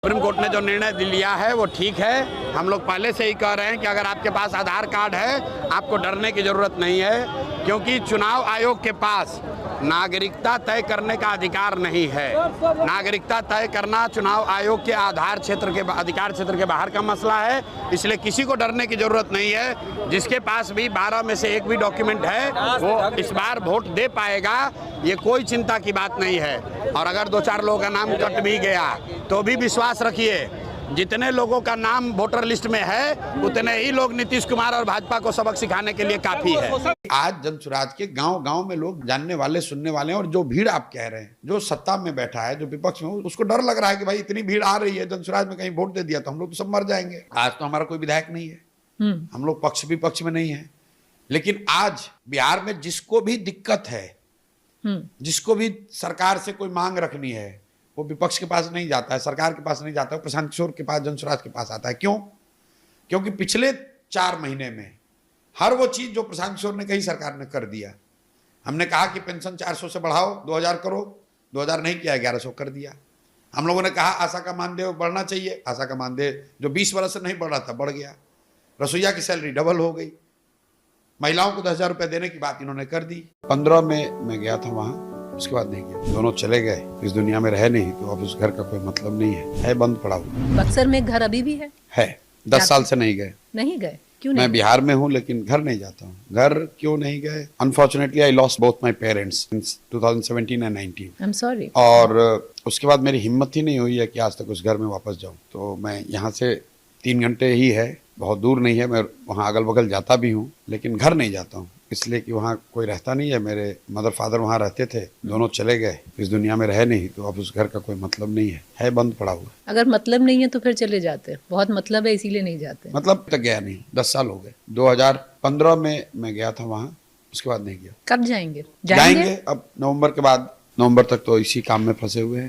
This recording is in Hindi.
सुप्रीम कोर्ट ने जो निर्णय लिया है वो ठीक है। हम लोग पहले से ही कह रहे हैं कि अगर आपके पास आधार कार्ड है आपको डरने की ज़रूरत नहीं है, क्योंकि चुनाव आयोग के पास नागरिकता तय करने का अधिकार नहीं है। नागरिकता तय करना चुनाव आयोग के अधिकार क्षेत्र के बाहर का मसला है, इसलिए किसी को डरने की ज़रूरत नहीं है। जिसके पास भी 12 में से एक भी डॉक्यूमेंट है वो इस बार वोट दे पाएगा, ये कोई चिंता की बात नहीं है। और अगर 2-4 लोगों का नाम कट भी गया तो भी विश्वास रखिए, जितने लोगों का नाम वोटर लिस्ट में है उतने ही लोग नीतीश कुमार और भाजपा को सबक सिखाने के लिए काफी है। आज जनसुराज के गांव-गांव में लोग जानने वाले सुनने वाले हैं, और जो भीड़ आप कह रहे हैं, जो सत्ता में बैठा है, जो विपक्ष में, उसको डर लग रहा है कि भाई इतनी भीड़ आ रही है, जनसुराज में कहीं वोट दे दिया तो हम लोग तो सब मर जाएंगे। आज तो हमारा कोई विधायक नहीं है, हम लोग पक्ष विपक्ष में नहीं है, लेकिन आज बिहार में जिसको भी दिक्कत है, जिसको भी सरकार से कोई मांग रखनी है, वो विपक्ष के पास नहीं जाता है, सरकार के पास नहीं जाता है, प्रशांत किशोर के पास, जनसुराज के पास आता है। क्यों? क्योंकि पिछले 4 महीने में हर वो चीज जो प्रशांत किशोर ने कही सरकार ने कर दिया। हमने कहा कि पेंशन 400 से बढ़ाओ, 2000 करो, 2000 नहीं किया, 1100 कर दिया। हम लोगों ने कहा आशा का मानदेय बढ़ना चाहिए, आशा का मानदेय जो 20 वर्ष से नहीं बढ़ रहा था बढ़ गया। रसोईया की सैलरी डबल हो गई। महिलाओं को 10,000 रुपये देने की बात इन्होंने कर दी। 15 में मैं गया था वहां, उसके बाद नहीं गया। दोनों चले गए, इस दुनिया में रहे नहीं, तो अब उस घर का कोई मतलब नहीं है बंद पड़ा हुआ। बक्सर में घर अभी भी है 10 साल से नहीं गए। नहीं गए? क्यों नहीं? मैं बिहार में हूँ लेकिन घर नहीं जाता हूँ। घर क्यों नहीं गए? Unfortunately I lost both my parents since 2017 and 19। I am sorry. और उसके बाद मेरी हिम्मत ही नहीं हुई है कि आज तक उस घर में वापस जाऊँ। तो मैं यहाँ से 3 घंटे ही है, बहुत दूर नहीं है, मैं वहाँ अगल बगल जाता भी हूँ, लेकिन घर नहीं जाता हूँ, इसलिए कि वहाँ कोई रहता नहीं है। मेरे मदर फादर वहाँ रहते थे, दोनों चले गए, इस दुनिया में रहे नहीं, तो अब उस घर का कोई मतलब नहीं है बंद पड़ा हुआ। अगर मतलब नहीं है तो फिर चले जाते। बहुत मतलब है इसीलिए नहीं जाते। मतलब तक गया नहीं, 10 साल हो गए। 2015 में मैं गया था वहाँ, उसके बाद नहीं गया। कब जाएंगे? जाएंगे अब नवंबर के बाद। नवंबर तक तो इसी काम में फंसे हुए हैं।